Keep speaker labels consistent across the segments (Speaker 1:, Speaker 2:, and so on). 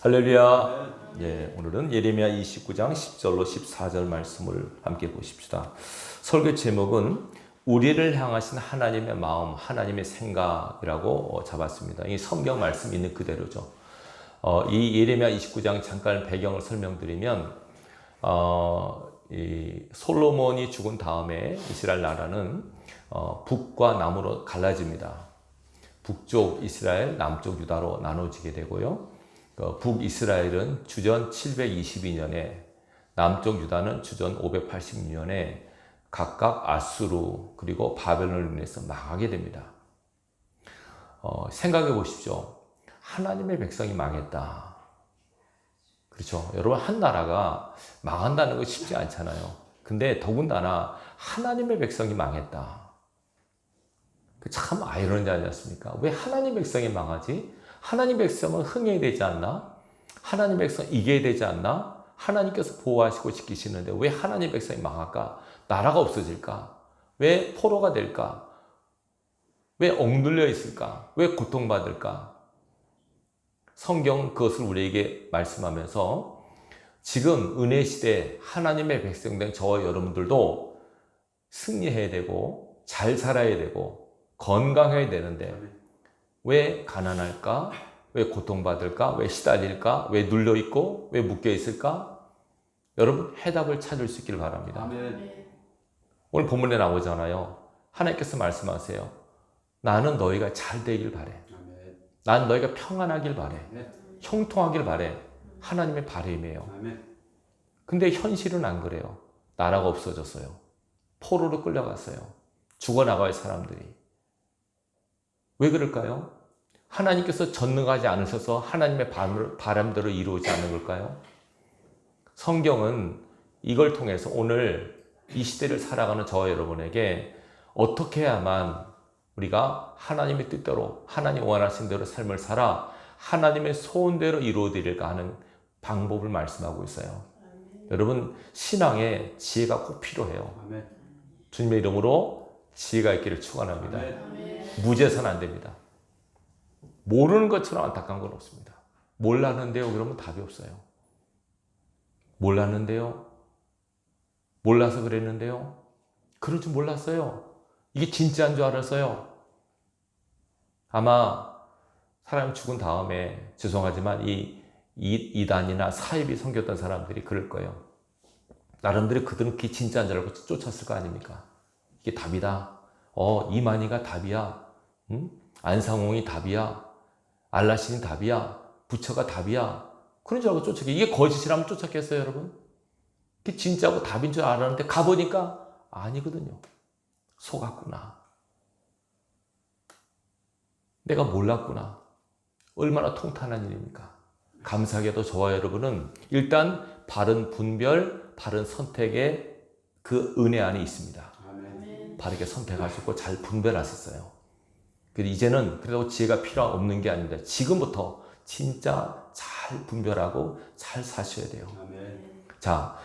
Speaker 1: 할렐루야. 예, 오늘은 예레미야 29장 10절로 14절 말씀을 함께 보십시다. 설교 제목은 우리를 향하신 하나님의 마음, 하나님의 생각이라고 잡았습니다. 이 성경 말씀 있는 그대로죠. 이 예레미야 29장 잠깐 배경을 설명드리면 이 솔로몬이 죽은 다음에 이스라엘 나라는 북과 남으로 갈라집니다. 북쪽 이스라엘, 남쪽 유다로 나눠지게 되고요. 북이스라엘은 주전 722년에, 남쪽 유다는 주전 586년에 각각 아수르 그리고 바벨론을 인해서 망하게 됩니다. 생각해 보십시오. 하나님의 백성이 망했다. 그렇죠. 여러분, 한 나라가 망한다는 거 쉽지 않잖아요. 근데 더군다나 하나님의 백성이 망했다. 참 아이러니하지 않습니까? 왜 하나님 백성이 망하지? 하나님 백성은 흥해야 되지 않나? 하나님 백성 이겨야 되지 않나? 하나님께서 보호하시고 지키시는데 왜 하나님 백성이 망할까? 나라가 없어질까? 왜 포로가 될까? 왜 억눌려 있을까? 왜 고통받을까? 성경은 그것을 우리에게 말씀하면서 지금 은혜 시대 하나님의 백성된 저와 여러분들도 승리해야 되고 잘 살아야 되고 건강해야 되는데 왜 가난할까? 왜 고통받을까? 왜 시달릴까? 왜 눌려있고? 왜 묶여있을까? 여러분, 해답을 찾을 수 있기를 바랍니다.
Speaker 2: 아멘.
Speaker 1: 오늘 본문에 나오잖아요. 하나님께서 말씀하세요. 나는 너희가 잘 되길 바래.
Speaker 2: 아멘.
Speaker 1: 난 너희가 평안하길 바래.
Speaker 2: 네.
Speaker 1: 형통하길 바래. 하나님의 바람이에요.
Speaker 2: 아멘.
Speaker 1: 근데 현실은 안 그래요. 나라가 없어졌어요. 포로로 끌려갔어요. 죽어나갈 사람들이. 왜 그럴까요? 하나님께서 전능하지 않으셔서 하나님의 바람대로 이루어지지 않는 걸까요? 성경은 이걸 통해서 오늘 이 시대를 살아가는 저와 여러분에게 어떻게 해야만 우리가 하나님의 뜻대로 하나님 원하신 대로 삶을 살아 하나님의 소원대로 이루어드릴까 하는 방법을 말씀하고 있어요. 여러분, 신앙에 지혜가 꼭 필요해요.
Speaker 2: 아멘.
Speaker 1: 주님의 이름으로 지혜가 있기를 축원합니다. 무죄해서는 안 됩니다. 모르는 것처럼 안타까운 건 없습니다. 몰랐는데요? 그러면 답이 없어요. 몰랐는데요? 몰라서 그랬는데요? 그럴 줄 몰랐어요. 이게 진짜인 줄 알았어요. 아마 사람이 죽은 다음에 죄송하지만 이 이단이나 사입이 섬겼던 사람들이 그럴 거예요. 나름대로 그들은 그게 진짜인 줄 알고 쫓았을 거 아닙니까? 이게 답이다. 이만희가 답이야. 응? 안상홍이 답이야. 알라신이 답이야. 부처가 답이야. 그런 줄 알고 쫓았겠어요. 이게 거짓이라면 쫓았겠어요, 여러분? 그게 진짜고 답인 줄 알았는데 가보니까 아니거든요. 속았구나. 내가 몰랐구나. 얼마나 통탄한 일입니까? 감사하게도 저와 여러분은 일단 바른 분별, 바른 선택의 그 은혜 안에 있습니다.
Speaker 2: 아멘.
Speaker 1: 바르게 선택하셨고 잘 분별하셨어요. 이제는 그래도 지혜가 필요 없는 게 아닙니다. 지금부터 진짜 잘 분별하고 잘 사셔야 돼요.
Speaker 2: 아멘.
Speaker 1: 자,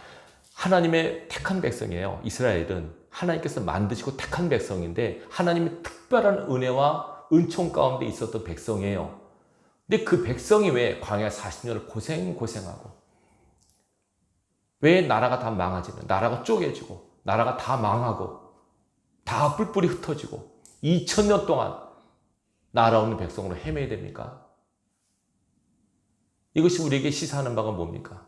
Speaker 1: 하나님의 택한 백성이에요. 이스라엘은 하나님께서 만드시고 택한 백성인데 하나님의 특별한 은혜와 은총 가운데 있었던 백성이에요. 근데 그 백성이 왜 광야 40년을 고생하고 왜 나라가 다 망하지는 나라가 쪼개지고 나라가 다 망하고 다 뿔뿔이 흩어지고 2000년 동안 나라 없는 백성으로 헤매야 됩니까? 이것이 우리에게 시사하는 바가 뭡니까?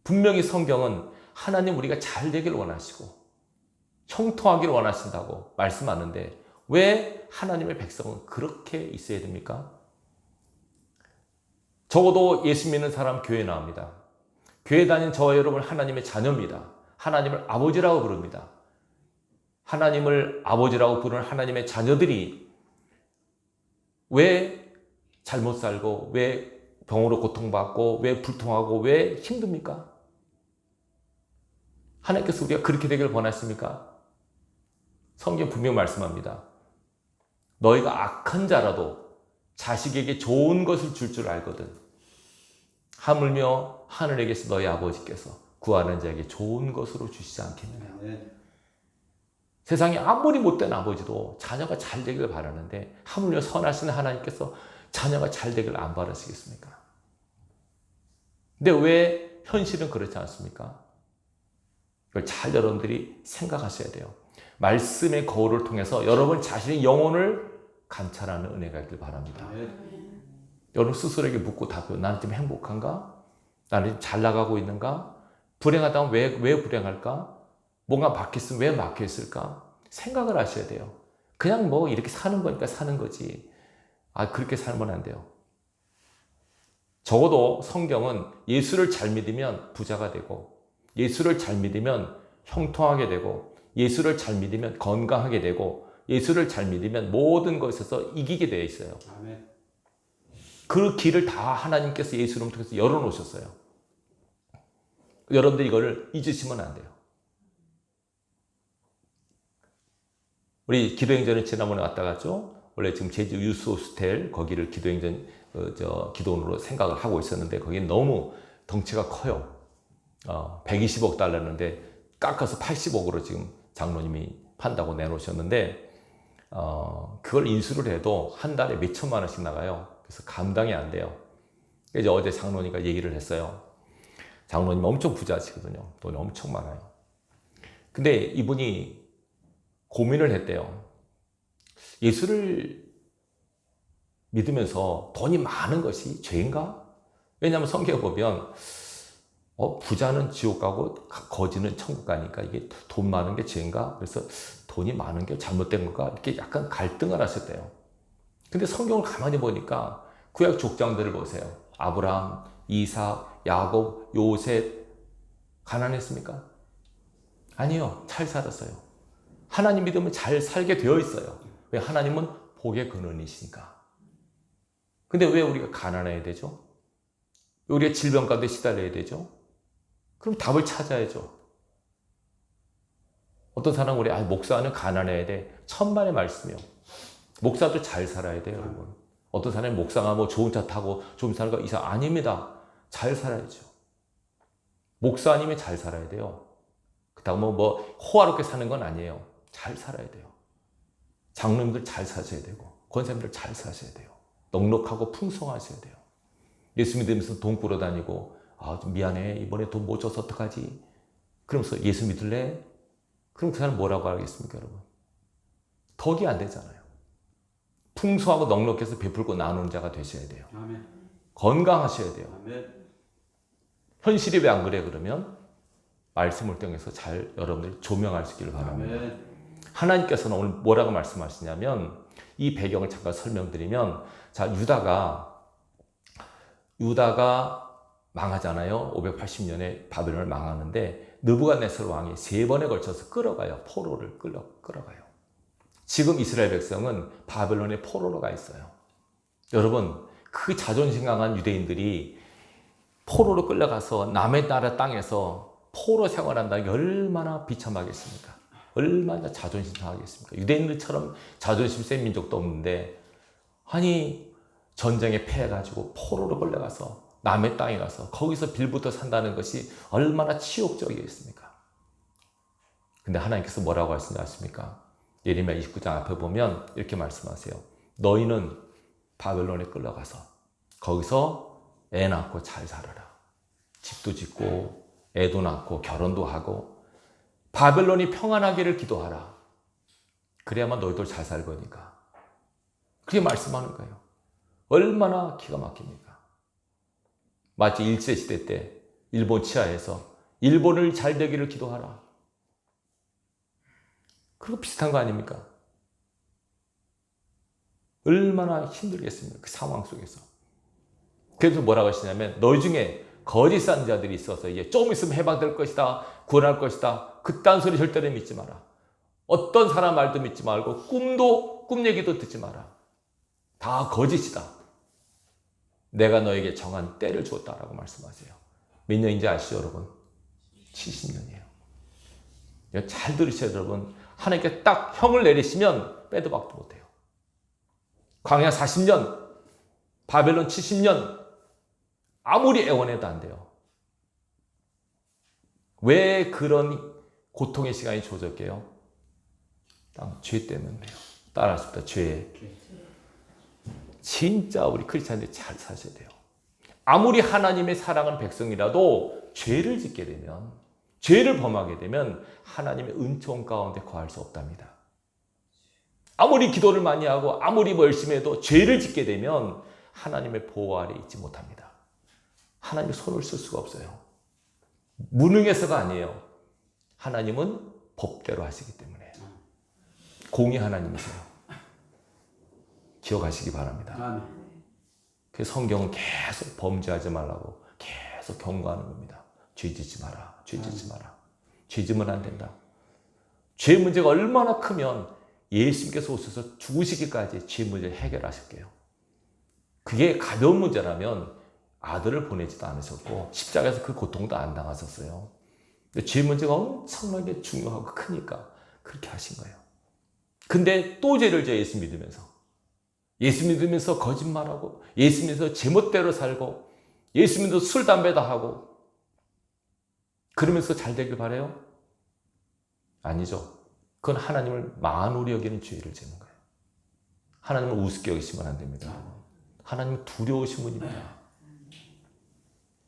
Speaker 1: 분명히 성경은 하나님 우리가 잘 되길 원하시고 형통하길 원하신다고 말씀하는데 왜 하나님의 백성은 그렇게 있어야 됩니까? 적어도 예수 믿는 사람 교회 나옵니다. 교회 다닌 저와 여러분 하나님의 자녀입니다. 하나님을 아버지라고 부릅니다. 하나님을 아버지라고 부르는 하나님의 자녀들이 왜 잘못 살고 왜 병으로 고통받고 왜 불통하고 왜 힘듭니까? 하나님께서 우리가 그렇게 되길 원하십니까? 성경 분명히 말씀합니다. 너희가 악한 자라도 자식에게 좋은 것을 줄 줄 알거든. 하물며 하늘에 계신 너희 아버지께서 구하는 자에게 좋은 것으로 주시지 않겠느냐.
Speaker 2: 아멘.
Speaker 1: 세상에 아무리 못된 아버지도 자녀가 잘 되길 바라는데 하물며 선하신 하나님께서 자녀가 잘 되길 안 바라시겠습니까? 근데 왜 현실은 그렇지 않습니까? 이걸 잘 여러분들이 생각하셔야 돼요. 말씀의 거울을 통해서 여러분 자신의 영혼을 감찰하는 은혜가 있길 바랍니다. 여러분 스스로에게 묻고 답해요. 나는 지금 행복한가? 나는 지금 잘 나가고 있는가? 불행하다면 왜 불행할까? 뭔가 막혔으면 왜 막혀있을까? 생각을 하셔야 돼요. 그냥 뭐 이렇게 사는 거니까 사는 거지. 그렇게 살면 안 돼요. 적어도 성경은 예수를 잘 믿으면 부자가 되고, 예수를 잘 믿으면 형통하게 되고, 예수를 잘 믿으면 건강하게 되고, 예수를 잘 믿으면 모든 것에서 이기게 되어 있어요.
Speaker 2: 아멘.
Speaker 1: 그 길을 다 하나님께서 예수를 통해서 열어놓으셨어요. 여러분들 이거를 잊으시면 안 돼요. 우리 기도행전을 지난번에 왔다 갔죠? 원래 지금 제주 유스 호스텔 거기를 기도행전 기도원으로 생각을 하고 있었는데 거기는 너무 덩치가 커요. 120억 달러였는데 깎아서 80억으로 지금 장로님이 판다고 내놓으셨는데 그걸 인수를 해도 한 달에 몇 천만 원씩 나가요. 그래서 감당이 안 돼요. 이제 어제 장로님과 얘기를 했어요. 장로님 엄청 부자시거든요. 돈이 엄청 많아요. 근데 이분이 고민을 했대요. 예수를 믿으면서 돈이 많은 것이 죄인가? 왜냐하면 성경에 보면 부자는 지옥 가고 거지는 천국 가니까 이게 돈 많은 게 죄인가? 그래서 돈이 많은 게 잘못된 건가? 이렇게 약간 갈등을 하셨대요. 근데 성경을 가만히 보니까 구약 족장들을 보세요. 아브라함, 이삭, 야곱, 요셉 가난했습니까? 아니요. 잘 살았어요. 하나님 믿으면 잘 살게 되어 있어요. 왜? 하나님은 복의 근원이시니까. 근데 왜 우리가 가난해야 되죠? 왜 우리가 질병 가운데 시달려야 되죠? 그럼 답을 찾아야죠. 어떤 사람은 우리 목사는 가난해야 돼. 천만의 말씀이요. 목사도 잘 살아야 돼요, 여러분. 어떤 사람이 목사가 뭐 좋은 차 타고 좀 사는 거 이상 아닙니다. 잘 살아야죠. 목사님이 잘 살아야 돼요. 그렇다고 뭐 호화롭게 사는 건 아니에요. 잘 살아야 돼요. 장로님들 잘 사셔야 되고 권사님들 잘 사셔야 돼요. 넉넉하고 풍성하셔야 돼요. 예수 믿으면서 돈 꾸러다니고 좀 미안해 이번에 돈 못 줘서 어떡하지? 그러면서 예수 믿을래? 그럼 그 사람 뭐라고 하겠습니까, 여러분? 덕이 안 되잖아요. 풍성하고 넉넉해서 베풀고 나누는 자가 되셔야 돼요.
Speaker 2: 아멘.
Speaker 1: 건강하셔야 돼요.
Speaker 2: 아멘.
Speaker 1: 현실이 왜 안 그래 그러면 말씀을 통해서 잘 여러분들이 조명할 수 있기를 바랍니다.
Speaker 2: 아멘.
Speaker 1: 하나님께서는 오늘 뭐라고 말씀하시냐면 이 배경을 잠깐 설명드리면 자 유다가 망하잖아요. 580년에 바벨론을 망하는데 느부갓네살 왕이 3번에 걸쳐서 끌어가요. 포로를 끌어가요. 지금 이스라엘 백성은 바벨론의 포로로 가 있어요. 여러분 그 자존심 강한 유대인들이 포로로 끌려가서 남의 나라 땅에서 포로 생활한다는 게 얼마나 비참하겠습니까? 얼마나 자존심 상하겠습니까? 유대인들처럼 자존심 센 민족도 없는데 아니 전쟁에 패해가지고 포로로 끌려가서 남의 땅에 가서 거기서 빌부터 산다는 것이 얼마나 치욕적이겠습니까? 근데 하나님께서 뭐라고 하시는지 아십니까? 예레미야 29장 앞에 보면 이렇게 말씀하세요. 너희는 바벨론에 끌려가서 거기서 애 낳고 잘 살아라. 집도 짓고 애도 낳고 결혼도 하고 바벨론이 평안하기를 기도하라. 그래야만 너희들 잘 살 거니까. 그게 말씀하는 거예요. 얼마나 기가 막힙니까? 마치 일제시대 때 일본 치하에서 일본을 잘 되기를 기도하라. 그거 비슷한 거 아닙니까? 얼마나 힘들겠습니까? 그 상황 속에서. 그래서 뭐라고 하시냐면 너희 중에 거짓 선지자들이 있어서 이제 좀 있으면 해방될 것이다. 구원할 것이다. 그딴 소리 절대로 믿지 마라. 어떤 사람 말도 믿지 말고 꿈 얘기도 듣지 마라. 다 거짓이다. 내가 너에게 정한 때를 주었다라고 말씀하세요. 몇 년인지 아시죠, 여러분? 70년이에요. 잘 들으셔야 돼요, 여러분. 하나님께 딱 형을 내리시면 빼도 박도 못해요. 광야 40년, 바벨론 70년, 아무리 애원해도 안 돼요. 왜 그런 고통의 시간이 주어졌게요? 죄 때문에요. 따라합시다. 죄. 진짜 우리 크리스찬들이 잘 사셔야 돼요. 아무리 하나님의 사랑하는 백성이라도 죄를 짓게 되면, 죄를 범하게 되면 하나님의 은총 가운데 거할 수 없답니다. 아무리 기도를 많이 하고 아무리 열심히 해도 죄를 짓게 되면 하나님의 보호 아래 있지 못합니다. 하나님의 손을 쓸 수가 없어요. 무능해서가 아니에요. 하나님은 법대로 하시기 때문에. 공의 하나님이세요. 기억하시기 바랍니다. 그래서 성경은 계속 범죄하지 말라고 계속 경고하는 겁니다. 죄 짓지 마라. 죄 짓지 마라. 죄 짓으면 안 된다. 죄 문제가 얼마나 크면 예수님께서 오셔서 죽으시기까지 죄 문제를 해결하실게요. 그게 가벼운 문제라면 아들을 보내지도 않으셨고 십자가에서 그 고통도 안 당하셨어요. 근데 죄 문제가 엄청나게 중요하고 크니까 그렇게 하신 거예요. 근데 또 죄를 져요. 예수 믿으면서 거짓말하고 예수 믿으면서 제멋대로 살고 예수 믿으면서 술 담배 다 하고 그러면서 잘 되길 바라요? 아니죠. 그건 하나님을 만홀히 여기는 죄를 짓는 거예요. 하나님을 우습게 여기시면 안 됩니다. 하나님은 두려우신 분입니다.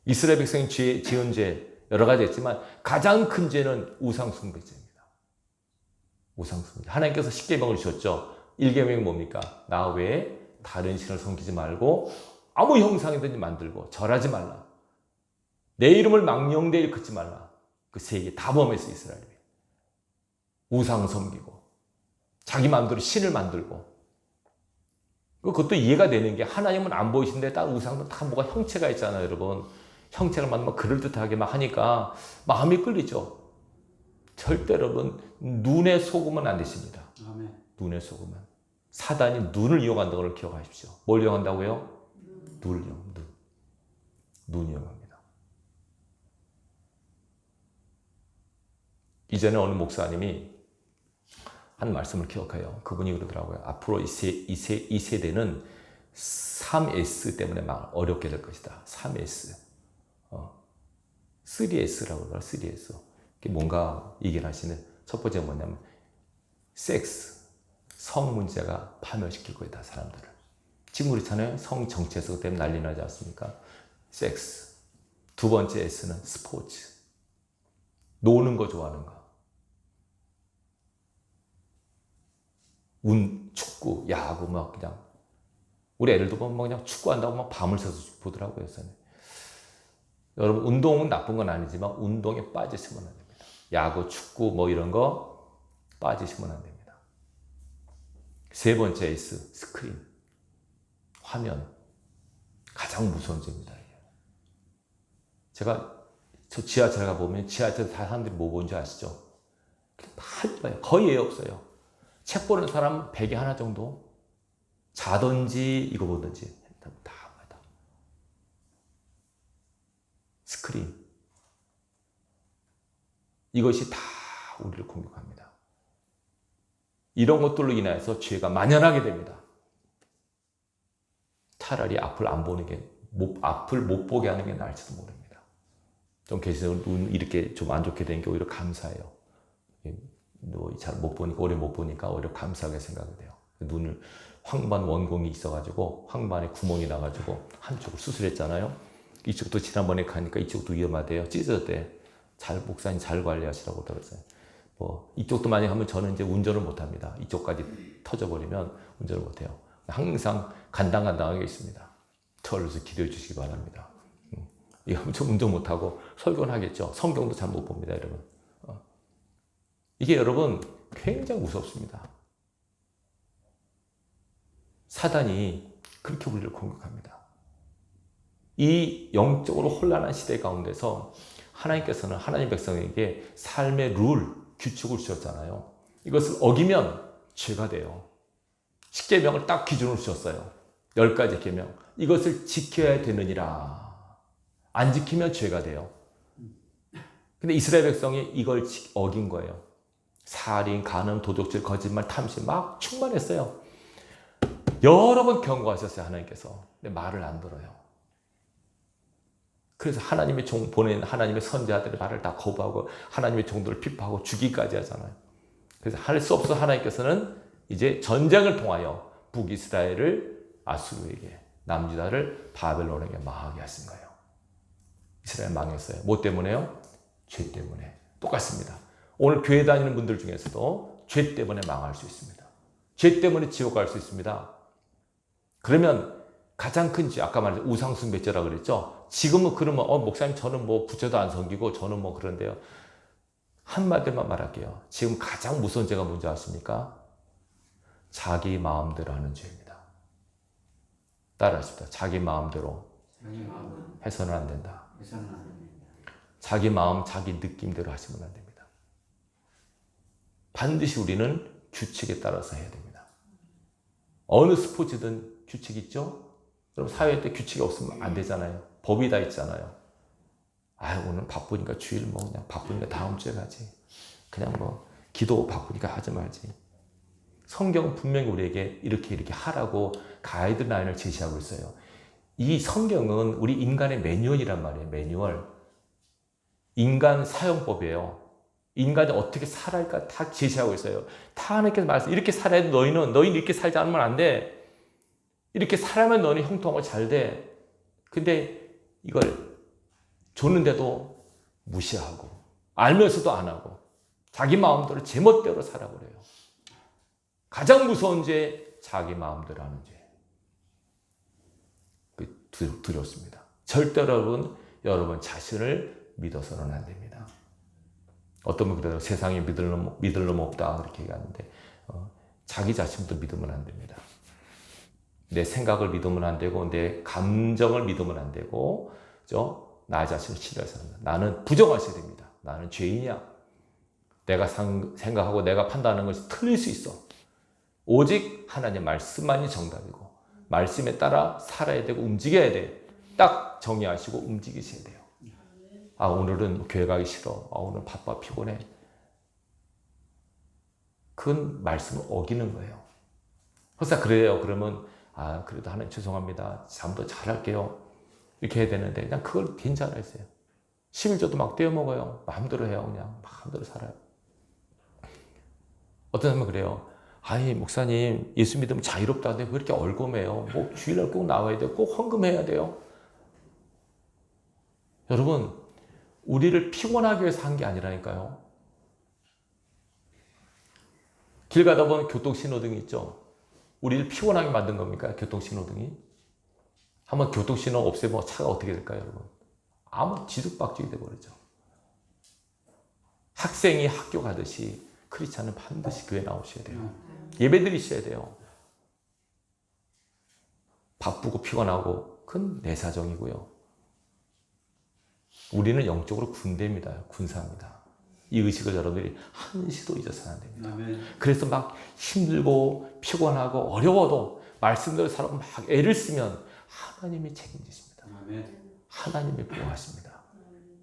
Speaker 1: 이스라엘 백성이 지은 죄 여러 가지 있지만 가장 큰 죄는 우상숭배죄입니다. 우상숭배. 하나님께서 십계명을 주셨죠. 1계명이 뭡니까? 나 외에 다른 신을 섬기지 말고 아무 형상이든지 만들고 절하지 말라. 내 이름을 망령되이 일컫지 말라. 그 세 개 다 범했어요. 이스라엘이. 우상 섬기고 자기 마음대로 신을 만들고 그것도 이해가 되는 게 하나님은 안 보이신데 다른 우상은 다 뭐가 형체가 있잖아요. 여러분. 형체를 만들면 그럴듯하게 막 하니까 마음이 끌리죠. 절대 여러분 눈에 속으면 안 되십니다.
Speaker 2: 아멘.
Speaker 1: 눈에 속으면. 사단이 눈을 이용한다는 걸 기억하십시오. 뭘 이용한다고요? 눈을 이용합니다. 눈 이용합니다. 이전에 어느 목사님이 한 말씀을 기억해요. 그분이 그러더라고요. 앞으로 이 세대는 3S 때문에 막 어렵게 될 것이다. 3S. 3S라고 그러더라. 3S. 이게 뭔가 얘기를 하시는 첫 번째가 뭐냐면 섹스. 성 문제가 파멸시킬 거다. 사람들을. 지금 그렇잖아요. 성 정체성 때문에 난리 나지 않습니까? 섹스. 두 번째 S는 스포츠. 노는 거 좋아하는 거. 축구, 야구 막 그냥 우리 애들도 보면 그냥 축구한다고 막 밤을 새서 보더라고요. 여러분 운동은 나쁜 건 아니지만 운동에 빠지시면 안 됩니다. 야구, 축구 뭐 이런 거 빠지시면 안 됩니다. 세 번째 S, 스크린. 화면. 가장 무서운 죄입니다. 저 지하철 가보면 지하철 다 사람들이 뭐 보는지 아시죠? 다 예뻐요. 거의 애 없어요. 책 보는 사람 100에 하나 정도? 자든지 이거 보든지 다 봐요. 스크린. 이것이 다 우리를 공격합니다. 이런 것들로 인해서 죄가 만연하게 됩니다. 차라리 앞을 안 보는 게, 앞을 못 보게 하는 게 나을지도 모릅니다. 좀 계시는 눈 이렇게 좀 안 좋게 된 게 오히려 감사해요. 잘 못 보니까, 오래 못 보니까 오히려 감사하게 생각이 돼요. 눈을 황반 원공이 있어가지고 황반에 구멍이 나가지고 한쪽을 수술했잖아요. 이쪽도 지난번에 가니까 이쪽도 위험하대요. 찢어졌대. 목사님 잘 관리하시라고 그러더라고요. 이쪽도 만약에 하면 저는 이제 운전을 못 합니다. 이쪽까지 터져버리면 운전을 못 해요. 항상 간당간당하게 있습니다. 저를 위해서 기도해 주시기 바랍니다. 이거 하면 저 운전 못 하고 설교는 하겠죠. 성경도 잘 못 봅니다, 여러분. 이게 여러분 굉장히 무섭습니다. 사단이 그렇게 우리를 공격합니다. 이 영적으로 혼란한 시대 가운데서 하나님께서는 하나님 백성에게 삶의 룰, 규칙을 주셨잖아요. 이것을 어기면 죄가 돼요. 십계명을 딱 기준으로 주셨어요. 10가지 계명. 이것을 지켜야 되느니라. 안 지키면 죄가 돼요. 근데 이스라엘 백성이 이걸 어긴 거예요. 살인, 간음, 도적질, 거짓말, 탐심 막 충만했어요. 여러 번 경고하셨어요, 하나님께서. 근데 말을 안 들어요. 그래서 하나님의 보낸 하나님의 선지자들의 말을 다 거부하고 하나님의 종들을 비판하고 죽이기까지 하잖아요. 그래서 할 수 없어 하나님께서는 이제 전쟁을 통하여 북이스라엘을 아수르에게 남유다를 바벨론에게 망하게 하신 거예요. 이스라엘 망했어요. 뭐 때문에요? 죄 때문에. 똑같습니다. 오늘 교회 다니는 분들 중에서도 죄 때문에 망할 수 있습니다. 죄 때문에 지옥 갈 수 있습니다. 그러면 가장 큰 죄, 아까 말했죠. 우상숭배죄라 그랬죠. 지금은 그러면 목사님 저는 뭐 부처도 안 섬기고 저는 뭐 그런데요. 한마디만 말할게요. 지금 가장 무서운 죄가 뭔지 아십니까? 자기 마음대로 하는 죄입니다. 따라하십시다. 자기 마음대로 해서는 안 된다. 자기 마음, 자기 느낌대로 하시면 안 됩니다. 반드시 우리는 규칙에 따라서 해야 됩니다. 어느 스포츠든 규칙 있죠? 그럼 사회 때 규칙이 없으면 안 되잖아요. 법이 다 있잖아요. 오늘 바쁘니까 주일 뭐 그냥 바쁘니까 다음 주에 가지. 그냥 뭐 기도 바쁘니까 하지 말지. 성경은 분명히 우리에게 이렇게 하라고 가이드라인을 제시하고 있어요. 이 성경은 우리 인간의 매뉴얼이란 말이에요. 매뉴얼. 인간 사용법이에요. 인간이 어떻게 살아야 다 제시하고 있어요. 다 하나님께서 말씀 이렇게 살아야 돼. 너희는 이렇게 살지 않으면 안 돼. 이렇게 살아야만 너는 형통하고 잘 돼. 근데 이걸 줬는데도 무시하고 알면서도 안 하고 자기 마음대로 제멋대로 살아버려요. 가장 무서운 죄, 자기 마음대로 하는 죄. 두렵습니다. 절대로 여러분 자신을 믿어서는 안 됩니다. 어떤 분이 그래요. 세상에 믿을 놈 없다 그렇게 얘기하는데 자기 자신도 믿으면 안 됩니다. 내 생각을 믿으면 안 되고 내 감정을 믿으면 안 되고 나 자신을 신뢰해서 나는 부정하셔야 됩니다. 나는 죄인이야. 내가 생각하고 내가 판단하는 것이 틀릴 수 있어. 오직 하나님의 말씀만이 정답이고 말씀에 따라 살아야 되고 움직여야 돼. 딱 정의하시고 움직이셔야 돼요. 오늘은 교회 가기 싫어. 오늘 바빠 피곤해. 그건 말씀을 어기는 거예요. 그래서 그래요. 그러면 그래도 하나님 죄송합니다. 다음부터 잘할게요. 이렇게 해야 되는데 그냥 그걸 괜찮아 했어요. 11조도 막 떼어 먹어요. 마음대로 해요. 그냥 마음대로 살아요. 어떤 사람은 그래요. 목사님 예수 믿으면 자유롭다는데 왜 이렇게 얼검해요? 뭐 주일날 꼭 나와야 돼요. 꼭 헌금해야 돼요. 여러분 우리를 피곤하게 위해서 한 게 아니라니까요. 길 가다 보면 교통신호등이 있죠. 우리를 피곤하게 만든 겁니까? 교통신호등이? 한번 교통신호 없애면 차가 어떻게 될까요, 여러분? 아무 뒤죽박죽이 돼버리죠. 학생이 학교 가듯이 크리스찬은 반드시 교회 나오셔야 돼요. 예배 드리셔야 돼요. 바쁘고 피곤하고 그건 내 사정이고요. 우리는 영적으로 군대입니다. 군사입니다. 이 의식을 여러분들이 한시도 잊어서는 안 됩니다. 아멘. 그래서 막 힘들고 피곤하고 어려워도 말씀대로 살아고 막 애를 쓰면 하나님이 책임지십니다. 아멘. 하나님이 보호하십니다.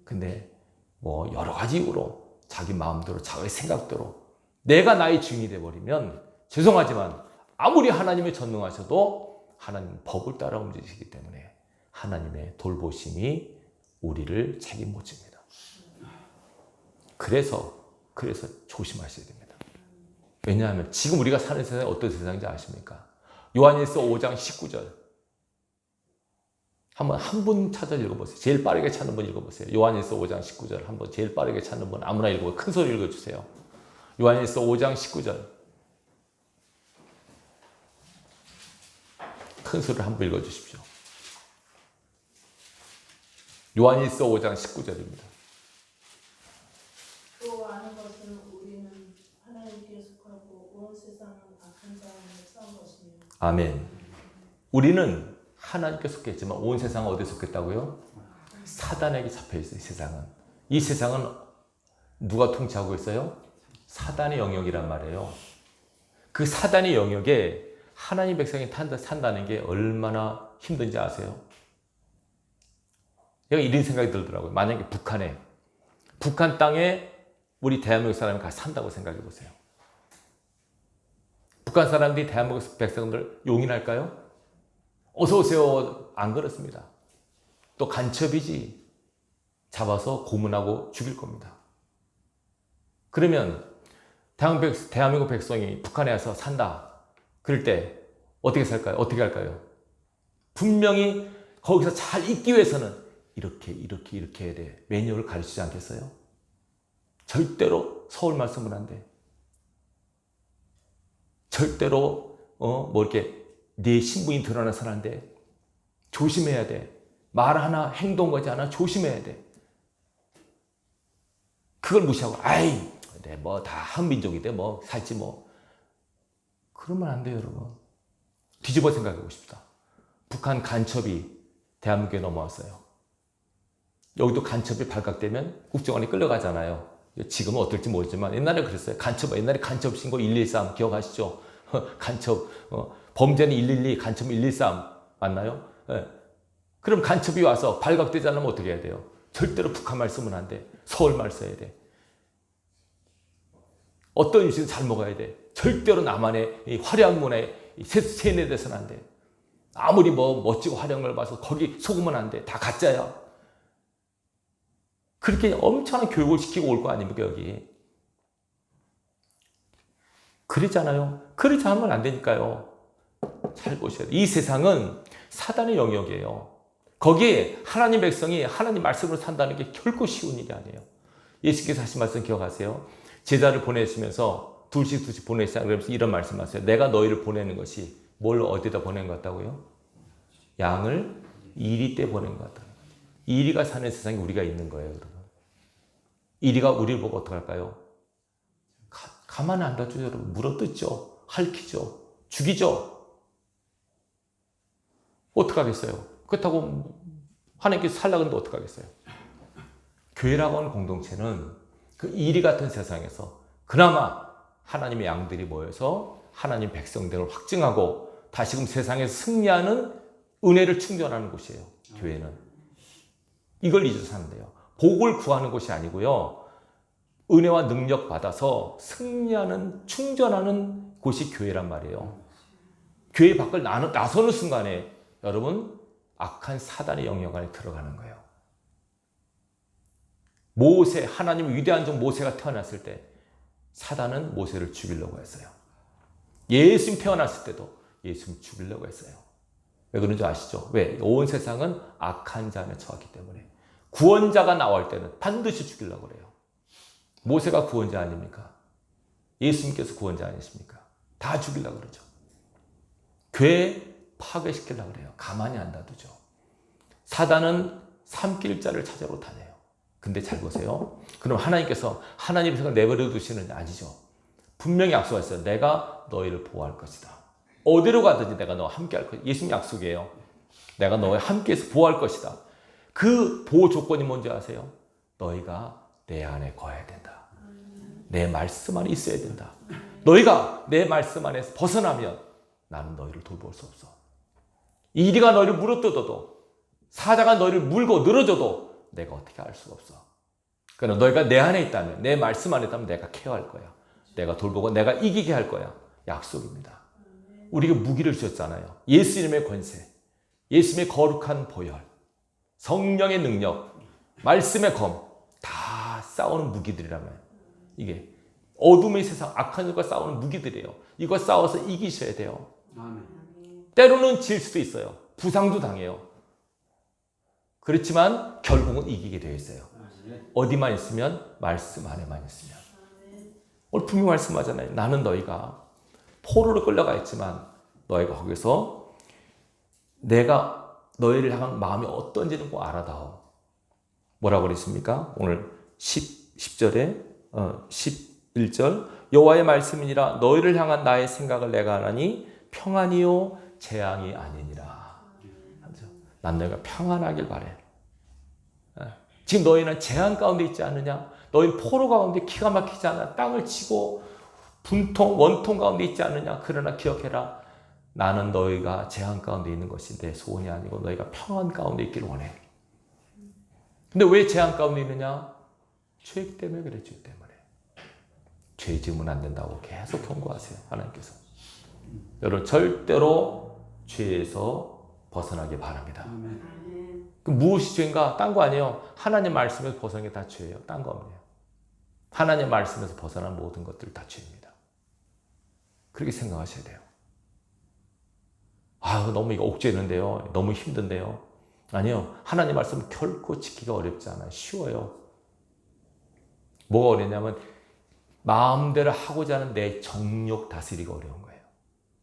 Speaker 1: 근데 뭐 여러 가지 이유로 자기 마음대로 자기 생각대로 내가 나의 주인이 되어버리면 죄송하지만 아무리 하나님이 전능하셔도 하나님은 법을 따라 움직이시기 때문에 하나님의 돌보심이 우리를 책임 못 집니다. 그래서 조심하셔야 됩니다. 왜냐하면 지금 우리가 사는 세상이 어떤 세상인지 아십니까? 요한일서 5장 19절 한번 한 분 찾아 읽어보세요. 제일 빠르게 찾는 분 읽어보세요. 요한일서 5장 19절 한번 제일 빠르게 찾는 분 아무나 읽어보세요. 큰 소리 읽어주세요. 요한일서 5장 19절 큰 소리를 한번 읽어주십시오. 요한일서 5장 19절입니다.
Speaker 2: 또 아는 것은 우리는 하나님께 속하고 온 세상은 악한 자에게 싸운 것이며.
Speaker 1: 아멘. 우리는 하나님께 속했지만 온 세상은 어디에 속했다고요? 사단에게 잡혀있어요. 세상은. 이 세상은 누가 통치하고 있어요? 사단의 영역이란 말이에요. 그 사단의 영역에 하나님 백성이 산다는 게 얼마나 힘든지 아세요? 내가 이런 생각이 들더라고요. 만약에 북한 땅에 우리 대한민국 사람이 가서 산다고 생각해 보세요. 북한 사람들이 대한민국 백성들 용인할까요? 어서 오세요. 안 그렇습니다. 또 간첩이지. 잡아서 고문하고 죽일 겁니다. 그러면 대한민국 백성이 북한에 와서 산다. 그럴 때 어떻게 살까요? 어떻게 할까요? 분명히 거기서 잘 있기 위해서는 이렇게 해야 돼. 매뉴얼을 가르치지 않겠어요? 절대로 서울 말씀은 안 돼. 절대로 이렇게 내 신분이 드러나서는 안 돼. 조심해야 돼. 말 하나 행동 거지 하나 조심해야 돼. 그걸 무시하고 아이 뭐 다 한민족인데 뭐 살지 뭐. 그러면 안 돼요, 여러분. 뒤집어 생각하고 싶다. 북한 간첩이 대한민국에 넘어왔어요. 여기도 간첩이 발각되면 국정원에 끌려가잖아요. 지금은 어떨지 모르지만 옛날에 그랬어요. 옛날에 간첩 신고 113 기억하시죠? 간첩, 범죄는 112, 간첩 113 맞나요? 네. 그럼 간첩이 와서 발각되지 않으면 어떻게 해야 돼요? 절대로 북한 말 쓰면 안 돼. 서울 말 써야 돼. 어떤 음식은 잘 먹어야 돼. 절대로 남한의 이 화려한 문화에 세뇌돼서는 안 돼. 아무리 뭐 멋지고 화려한 걸 봐서 거기 속으면 안 돼. 다 가짜야. 그렇게 엄청난 교육을 시키고 올 거 아닙니까, 여기. 그러잖아요. 그렇지 않으면 안 되니까요. 잘 보셔야 돼요. 이 세상은 사단의 영역이에요. 거기에 하나님 백성이 하나님 말씀으로 산다는 게 결코 쉬운 일이 아니에요. 예수께서 하신 말씀 기억하세요? 제자를 보내시면서 둘씩 보내시자 그러면서 이런 말씀하세요. 내가 너희를 보내는 것이 뭘 어디다 보낸 것 같다고요? 양을 이리 때 보낸 것 같다. 이리가 사는 세상에 우리가 있는 거예요, 여러분. 이리가 우리를 보고 어떡할까요? 가만 안 둬죠, 여러분. 물어뜯죠. 핥히죠. 죽이죠. 어떡하겠어요? 그렇다고 하나님께서 살라고 하는데 어떡하겠어요? 교회라고 하는 공동체는 그 이리 같은 세상에서 그나마 하나님의 양들이 모여서 하나님 백성들을 확증하고 다시금 세상에서 승리하는 은혜를 충전하는 곳이에요. 교회는. 이걸 잊어서 사는데요. 복을 구하는 곳이 아니고요. 은혜와 능력 받아서 승리하는 충전하는 곳이 교회란 말이에요. 교회 밖을 나서는 순간에 여러분 악한 사단의 영역 안에 들어가는 거예요. 하나님의 위대한 종 모세가 태어났을 때 사단은 모세를 죽이려고 했어요. 예수님 태어났을 때도 예수님 죽이려고 했어요. 왜 그런지 아시죠? 왜? 온 세상은 악한 자 안에 처했기 때문에. 구원자가 나올 때는 반드시 죽이려고 그래요. 모세가 구원자 아닙니까? 예수님께서 구원자 아니십니까? 다 죽이려고 그러죠. 교회 파괴시키려고 그래요. 가만히 안 놔두죠. 사단은 삼킬 자를 찾아러 다녀요. 근데 잘 보세요. 그럼 하나님께서 하나님의 생각을 내버려 두시는 아니죠. 분명히 약속하셨어요. 내가 너희를 보호할 것이다. 어디로 가든지 내가 너와 함께 할 것이다. 예수님 약속이에요. 내가 너와 함께해서 보호할 것이다. 그 보호 조건이 뭔지 아세요? 너희가 내 안에 거해야 된다. 내 말씀 안에 있어야 된다. 너희가 내 말씀 안에서 벗어나면 나는 너희를 돌볼 수 없어. 이리가 너희를 물어뜯어도 사자가 너희를 물고 늘어져도 내가 어떻게 알 수가 없어. 그러나 너희가 내 안에 있다면, 내 말씀 안에 있다면 내가 케어할 거야. 내가 돌보고 내가 이기게 할 거야. 약속입니다. 우리에게 무기를 주셨잖아요. 예수 이름의 권세, 예수님의 거룩한 보혈, 성령의 능력, 말씀의 검, 다 싸우는 무기들이라면 이게 어둠의 세상 악한 일과 싸우는 무기들이에요. 이거 싸워서 이기셔야 돼요. 때로는 질 수도 있어요. 부상도 당해요. 그렇지만 결국은 이기게 되어 있어요. 어디만 있으면? 말씀 안에만 있으면. 오늘 분명히 말씀하잖아요. 나는 너희가 포로로 끌려가 있지만 너희가 거기서 내가 너희를 향한 마음이 어떤지는 꼭 알아다오. 뭐라고 그랬습니까? 오늘 10절에 11절 여호와의 말씀이니라 너희를 향한 나의 생각을 내가 하나니 평안이요 재앙이 아니니라. 난 너희가 평안하길 바래. 지금 너희는 재앙 가운데 있지 않느냐? 너희는 포로 가운데 기가 막히지 않아? 땅을 치고 분통, 원통 가운데 있지 않느냐? 그러나 기억해라. 나는 너희가 재앙 가운데 있는 것이 내 소원이 아니고 너희가 평안 가운데 있기를 원해. 근데 왜 재앙 가운데 있느냐? 죄 때문에 그래, 죄 때문에. 죄 지으면 안 된다고 계속 경고하세요, 하나님께서. 여러분, 절대로 죄에서 벗어나기 바랍니다. 그 무엇이 죄인가? 딴 거 아니에요. 하나님 말씀에서 벗어나는 게 다 죄예요. 딴 거 없네요. 하나님 말씀에서 벗어난 모든 것들 다 죄입니다. 그렇게 생각하셔야 돼요. 아유, 너무 이거 옥죄는데요. 너무 힘든데요. 아니요. 하나님 말씀 결코 지키기가 어렵지 않아요. 쉬워요. 뭐가 어렵냐면 마음대로 하고자 하는 내 정욕 다스리기가 어려운 거예요.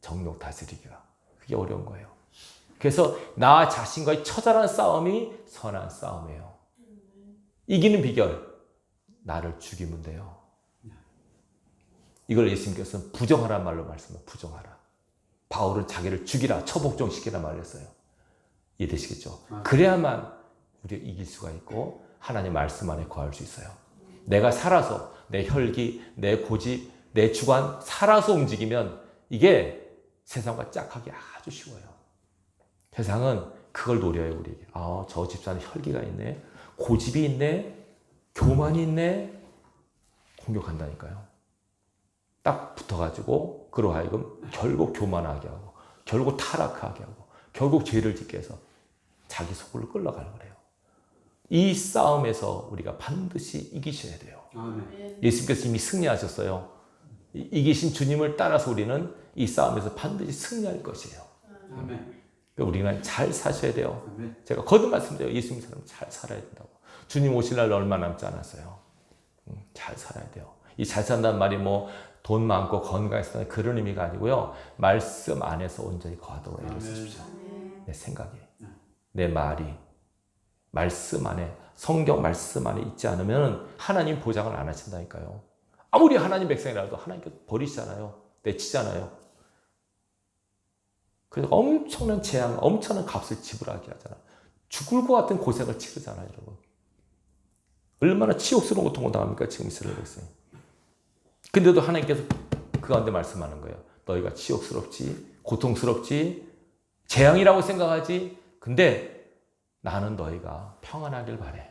Speaker 1: 정욕 다스리기가. 그게 어려운 거예요. 그래서 나 자신과의 처절한 싸움이 선한 싸움이에요. 이기는 비결, 나를 죽이면 돼요. 이걸 예수님께서는 부정하라는 말로 말씀해요. 부정하라. 바울은 자기를 죽이라, 처복종시키라 말했어요. 이해되시겠죠? 그래야만 우리가 이길 수가 있고 하나님 말씀 안에 거할 수 있어요. 내가 살아서 내 혈기, 내 고집, 내 주관 살아서 움직이면 이게 세상과 짝하기 아주 쉬워요. 세상은 그걸 노려요, 우리에게. 아, 저 집사는 혈기가 있네, 고집이 있네, 교만이 있네. 공격한다니까요. 딱 붙어가지고 그로 하여금 결국 교만하게 하고, 결국 타락하게 하고, 결국 죄를 짓게 해서 자기 속으로 끌어가려고 그래요. 이 싸움에서 우리가 반드시 이기셔야 돼요. 예수님께서 이미 승리하셨어요. 이기신 주님을 따라서 우리는 이 싸움에서 반드시 승리할 것이에요. 우리는 잘 사셔야 돼요. 제가 거듭 말씀드려요. 예수님처럼 잘 살아야 된다고. 주님 오실 날 얼마 남지 않았어요. 잘 살아야 돼요. 이 잘 산다는 말이 뭐 돈 많고 건강해서 그런 의미가 아니고요. 말씀 안에서 온전히 거하도록 애를 쓰십시오. 내 생각이, 내 말이 말씀 안에, 성경 말씀 안에 있지 않으면 하나님 보장을 안 하신다니까요. 아무리 하나님 백성이라도 하나님께서 버리시잖아요. 내치잖아요. 그래서 엄청난 재앙, 엄청난 값을 지불하게 하잖아요. 죽을 것 같은 고생을 치르잖아요, 여러분. 얼마나 치욕스러운 고통을 당합니까, 지금 이스라엘 백성이. 근데도 하나님께서 그 가운데 말씀하는 거예요. 너희가 치욕스럽지, 고통스럽지, 재앙이라고 생각하지, 근데 나는 너희가 평안하길 바래.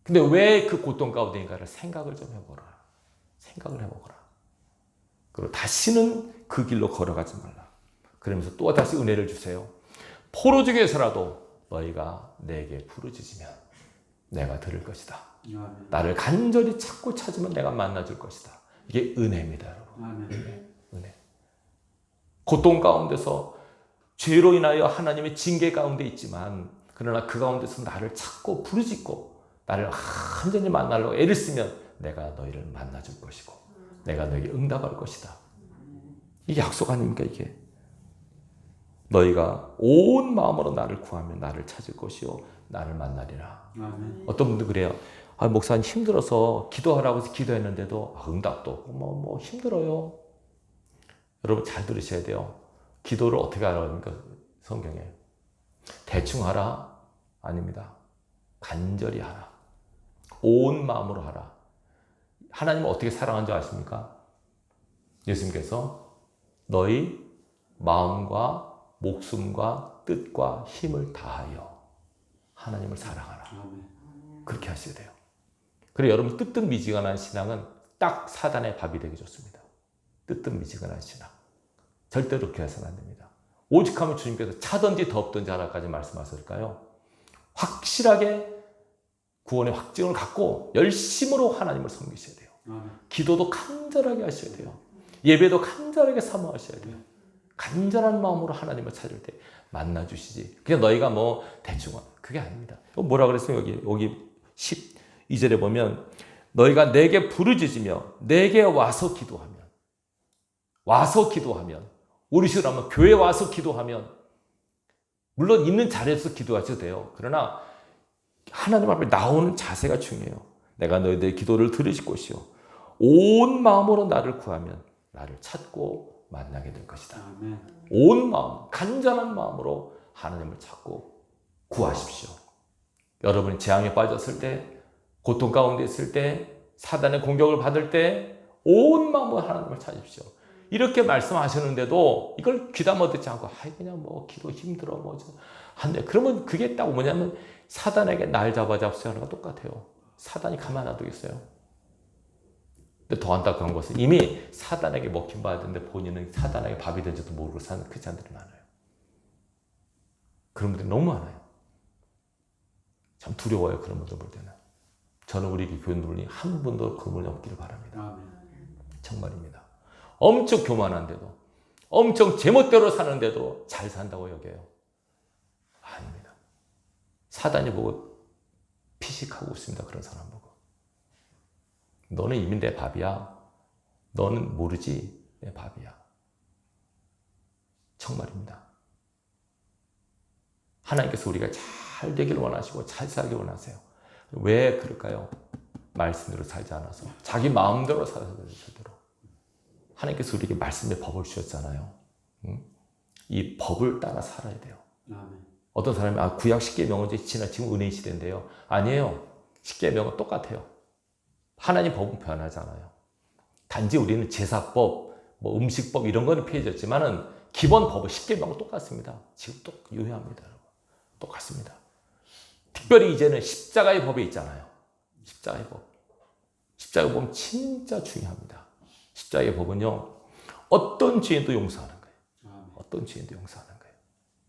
Speaker 1: 근데 왜 그 고통 가운데인가를 생각을 좀 해보라. 생각을 해보거라. 그리고 다시는 그 길로 걸어가지 말라. 그러면서 또 다시 은혜를 주세요. 포로죽에서라도 너희가 내게 부르짖으면 내가 들을 것이다. 나를 간절히 찾고 찾으면 내가 만나줄 것이다. 이게 은혜입니다, 여러분. 은혜. 고통 가운데서 죄로 인하여 하나님의 징계 가운데 있지만, 그러나 그 가운데서 나를 찾고 부르짖고 나를 완전히 만나려고 애를 쓰면 내가 너희를 만나줄 것이고 내가 너에게 응답할 것이다. 이게 약속 아닙니까, 이게? 너희가 온 마음으로 나를 구하면 나를 찾을 것이요 나를 만나리라. 어떤 분들 그래요. 아, 목사님 힘들어서 기도하라고 해서 기도했는데도 응답도 없고 뭐 힘들어요. 여러분 잘 들으셔야 돼요. 기도를 어떻게 하라니까 성경에 대충 하라 아닙니다. 간절히 하라. 온 마음으로 하라. 하나님은 어떻게 사랑하는 줄 아십니까? 예수님께서 너희 마음과 목숨과 뜻과 힘을 다하여 하나님을 사랑하라. 그렇게 하셔야 돼요. 그리고 여러분 뜨뜻미지근한 신앙은 딱 사단의 밥이 되기 좋습니다. 뜨뜻미지근한 신앙. 절대로 그렇게 해서는 안 됩니다. 오직하면 주님께서 차든지 덥든지 하나까지 말씀하실까요? 확실하게 구원의 확증을 갖고 열심으로 하나님을 섬기셔야 돼요. 기도도 간절하게 하셔야 돼요. 예배도 간절하게 사모하셔야 돼요. 간절한 마음으로 하나님을 찾을 때 만나주시지. 그냥 너희가 뭐 대충 그게 아닙니다. 뭐라 그랬어요? 여기 12절에 보면 너희가 내게 부르짖으며 내게 와서 기도하면 우리 식으로 하면 교회 와서 기도하면 물론 있는 자리에서 기도하셔도 돼요. 그러나 하나님 앞에 나오는 자세가 중요해요. 내가 너희들의 기도를 들으실 것이요 온 마음으로 나를 구하면 나를 찾고 만나게 될 것이다. 온 마음, 간절한 마음으로 하나님을 찾고 구하십시오. 여러분이 재앙에 빠졌을 때, 고통 가운데 있을 때, 사단의 공격을 받을 때 온 마음으로 하나님을 찾으십시오. 이렇게 말씀하시는데도 이걸 귀담아 듣지 않고 그냥 뭐 기도 힘들어 한데 그러면 그게 딱 뭐냐면 사단에게 날 잡아잡수야 하는 거 똑같아요. 사단이 가만 놔두겠어요. 근데 더 안타까운 것은 이미 사단에게 먹힌받았는데 본인은 사단에게 밥이 된지도 모르고 사는 크리스찬들이 많아요. 그런 분들이 너무 많아요. 참 두려워요, 그런 분들 볼 때는. 저는 우리 교인들이 한 분도 그분이 없기를 바랍니다. 정말입니다. 엄청 교만한데도 엄청 제멋대로 사는데도 잘 산다고 여겨요? 아닙니다. 사단이 보고 피식하고 웃습니다. 그런 사람 보고. 너는 이미 내 밥이야. 너는 모르지 내 밥이야. 정말입니다. 하나님께서 우리가 잘 되길 원하시고 잘 살길 원하세요. 왜 그럴까요? 말씀대로 살지 않아서. 자기 마음대로 살아서 절대로. 하나님께서 우리에게 말씀의 법을 주셨잖아요. 이 법을 따라 살아야 돼요. 어떤 사람이 구약 10계명은 지금 은혜의 시대인데요. 아니에요. 10계명은 똑같아요. 하나님 법은 변하잖아요. 단지 우리는 제사법, 음식법 이런 거는 폐해졌지만은 기본 법은 10계명은 똑같습니다. 지금 또 유효합니다. 여러분. 똑같습니다. 특별히 이제는 십자가의 법이 있잖아요. 십자가의 법. 십자가의 법은 진짜 중요합니다. 십자가의 법은요, 어떤 죄인도 용서하는 거예요. 어떤 죄인도 용서하는 거예요.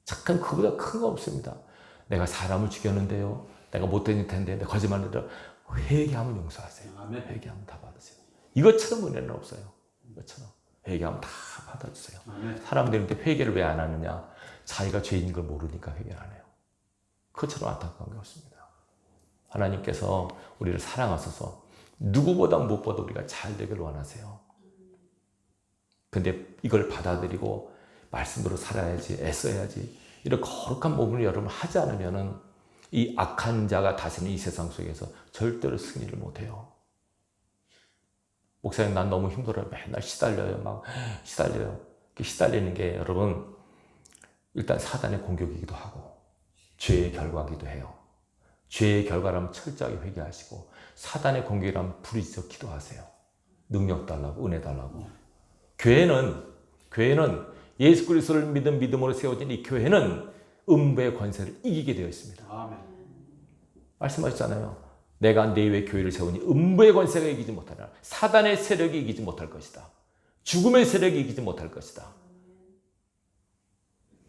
Speaker 1: 착한 그보다 큰 거 없습니다. 내가 사람을 죽였는데요. 내가 못된 텐데, 내가 거짓말을 회개하면 용서하세요. 회개하면 다 받으세요. 이것처럼 은혜는 없어요. 이것처럼. 회개하면 다 받아주세요. 사람들인데 회개를 왜 안 하느냐? 자기가 죄인인 걸 모르니까 회개를 안 해요. 그것처럼 안타까운 게 없습니다. 하나님께서 우리를 사랑하셔서 누구보다 무엇보다 우리가 잘 되길 원하세요. 근데 이걸 받아들이고 말씀대로 살아야지, 애써야지, 이런 거룩한 몸을 여러분 하지 않으면은 이 악한 자가 다스리는 이 세상 속에서 절대로 승리를 못해요. 목사님, 난 너무 힘들어요. 맨날 시달려요. 막 시달려요. 시달리는 게 여러분, 일단 사단의 공격이기도 하고 죄의 결과이기도 해요. 죄의 결과라면 철저하게 회개하시고, 사단의 공격이라면 부르짖어 기도하세요. 능력 달라고, 은혜 달라고. 교회는 예수 그리스도를 믿은 믿음으로 세워진 이 교회는 음부의 권세를 이기게 되어 있습니다.
Speaker 3: 아멘.
Speaker 1: 말씀하셨잖아요. 내가 내 위에 교회를 세우니 음부의 권세가 이기지 못하리라. 사단의 세력이 이기지 못할 것이다. 죽음의 세력이 이기지 못할 것이다.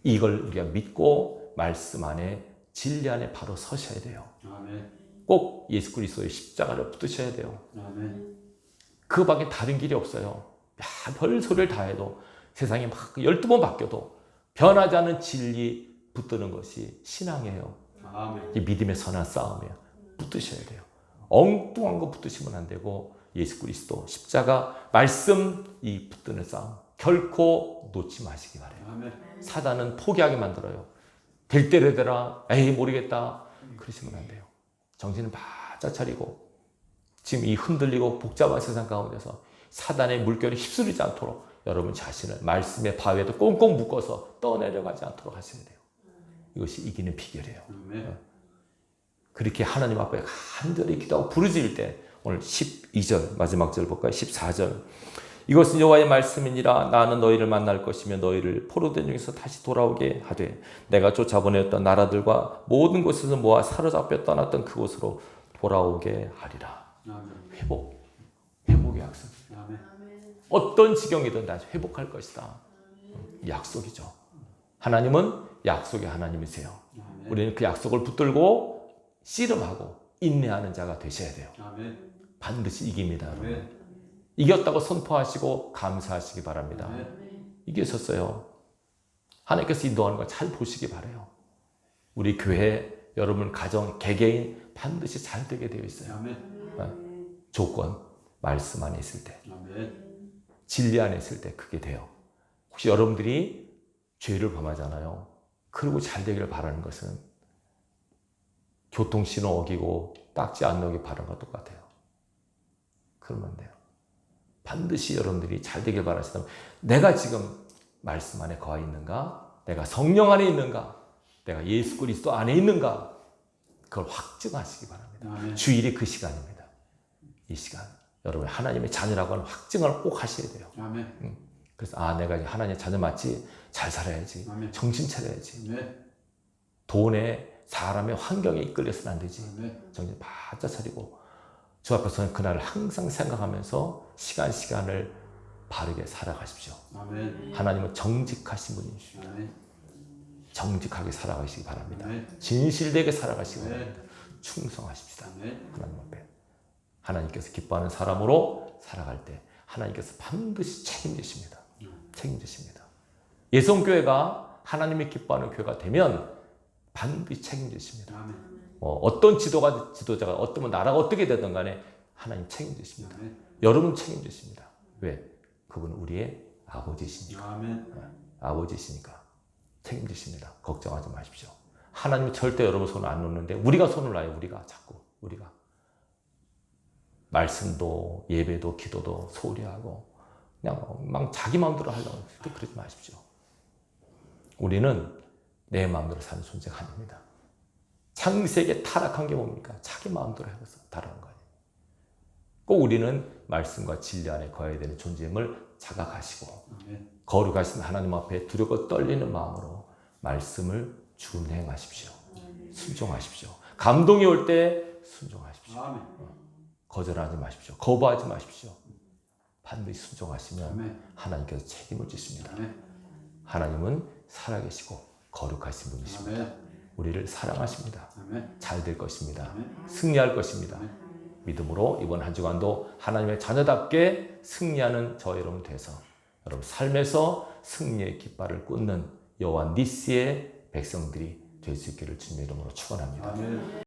Speaker 1: 이걸 우리가 믿고 말씀 안에, 진리 안에 바로 서셔야 돼요.
Speaker 3: 아멘.
Speaker 1: 꼭 예수 그리스도의 십자가를 붙드셔야 돼요.
Speaker 3: 아멘.
Speaker 1: 그 밖에 다른 길이 없어요. 별 소리를 다 해도, 세상이 막 12번 바뀌어도 변하지 않은 진리 붙드는 것이 신앙이에요.
Speaker 3: 아멘.
Speaker 1: 이 믿음의 선한 싸움이에요. 붙드셔야 돼요. 엉뚱한 거 붙드시면 안 되고, 예수 그리스도 십자가 말씀, 이 붙드는 싸움 결코 놓지 마시기 바래요.
Speaker 3: 아멘.
Speaker 1: 사단은 포기하게 만들어요. 될 대로 되라, 에이 모르겠다, 그러시면 안 돼요. 정신을 바짝 차리고, 지금 이 흔들리고 복잡한 세상 가운데서 사단의 물결에 휩쓸리지 않도록 여러분 자신을 말씀의 바위에도 꽁꽁 묶어서 떠내려가지 않도록 하셔야 돼요. 이것이 이기는 비결이에요.
Speaker 3: 아멘.
Speaker 1: 그렇게 하나님 앞에 간절히 기도하고 부르짖을 때, 오늘 12절 마지막 절 볼까요? 14절. 이것은 여호와의 말씀이니라. 나는 너희를 만날 것이며 너희를 포로된 중에서 다시 돌아오게 하되 내가 쫓아보냈던 나라들과 모든 곳에서 모아 사로잡혀 떠났던 그곳으로 돌아오게 하리라.
Speaker 3: 아멘.
Speaker 1: 회복의 약속.
Speaker 3: 아멘.
Speaker 1: 어떤 지경이든 다시 회복할 것이다. 약속이죠. 하나님은 약속의 하나님이세요.
Speaker 3: 아멘.
Speaker 1: 우리는 그 약속을 붙들고 씨름하고 인내하는 자가 되셔야 돼요.
Speaker 3: 아멘.
Speaker 1: 반드시 이깁니다.
Speaker 3: 아멘.
Speaker 1: 이겼다고 선포하시고 감사하시기 바랍니다.
Speaker 3: 아멘.
Speaker 1: 이기셨어요. 하나님께서 인도하는 거 잘 보시기 바라요. 우리 교회, 여러분 가정, 개개인 반드시 잘 되게 되어 있어요.
Speaker 3: 아멘.
Speaker 1: 조건, 말씀 안에 있을 때,
Speaker 3: 아멘.
Speaker 1: 진리 안에 있을 때 그게 돼요. 혹시 여러분들이 죄를 범하잖아요. 그리고 잘 되기를 바라는 것은 교통신호 어기고 딱지 안 넣기 바라는 것 똑같아요. 그러면 돼요. 반드시 여러분들이 잘 되길 바라시다면, 내가 지금 말씀 안에 거하 있는가? 내가 성령 안에 있는가? 내가 예수 그리스도 안에 있는가? 그걸 확증하시기 바랍니다.
Speaker 3: 아멘.
Speaker 1: 주일이 그 시간입니다. 이 시간. 여러분 하나님의 자녀라고 하는 확증을 꼭 하셔야 돼요.
Speaker 3: 아멘.
Speaker 1: 그래서 내가 하나님의 자녀 맞지? 잘 살아야지.
Speaker 3: 아멘.
Speaker 1: 정신 차려야지.
Speaker 3: 아멘.
Speaker 1: 돈에 사람의 환경에 이끌려서는 안 되지.
Speaker 3: 아멘.
Speaker 1: 정신 바짝 차리고 주 앞에서는 그날을 항상 생각하면서 시간을 바르게 살아가십시오.
Speaker 3: 아멘.
Speaker 1: 하나님은 정직하신 분이시죠.
Speaker 3: 아멘.
Speaker 1: 정직하게 살아가시기 바랍니다.
Speaker 3: 아멘.
Speaker 1: 진실되게 살아가시기
Speaker 3: 아멘.
Speaker 1: 바랍니다. 충성하십시다.
Speaker 3: 아멘.
Speaker 1: 하나님 앞에. 하나님께서 기뻐하는 사람으로 살아갈 때 하나님께서 반드시 책임지십니다. 책임지십니다. 예성교회가 하나님이 기뻐하는 교회가 되면 반드시 책임지십니다.
Speaker 3: 아멘.
Speaker 1: 어떤 지도자가 어떤 나라가 어떻게 되든 간에 하나님 책임지십니다.
Speaker 3: 아멘.
Speaker 1: 여러분 책임지십니다. 왜? 그분은 우리의 아버지시니까.
Speaker 3: 아멘.
Speaker 1: 아버지시니까 책임지십니다. 걱정하지 마십시오. 하나님이 절대 여러분 손을 안 놓는데 우리가 손을 놔요. 우리가 말씀도 예배도 기도도 소홀히 하고 그냥 막 자기 마음대로 하려고 그러지 마십시오. 우리는 내 마음대로 사는 존재가 아닙니다. 창세기에 타락한 게 뭡니까? 자기 마음대로 해서 다루는 거예요. 꼭 우리는 말씀과 진리 안에 거해야 되는 존재임을 자각하시고
Speaker 3: 아멘.
Speaker 1: 거룩하신 하나님 앞에 두렵고 떨리는 마음으로 말씀을 준행하십시오. 순종하십시오. 감동이 올 때 순종하십시오.
Speaker 3: 아멘.
Speaker 1: 거절하지 마십시오. 거부하지 마십시오. 반드시 순종하시면
Speaker 3: 아멘.
Speaker 1: 하나님께서 책임을 지십니다.
Speaker 3: 아멘.
Speaker 1: 하나님은 살아계시고 거룩하신 분이십니다.
Speaker 3: 아멘.
Speaker 1: 우리를 사랑하십니다.
Speaker 3: 아멘.
Speaker 1: 잘 될 것입니다.
Speaker 3: 아멘.
Speaker 1: 승리할 것입니다. 믿음으로 이번 한 주간도 하나님의 자녀답게 승리하는 저 여러분 돼서 여러분 삶에서 승리의 깃발을 꽂는 여호와 니스의 백성들이 될 수 있기를 주님의 이름으로 축원합니다.
Speaker 3: 아멘.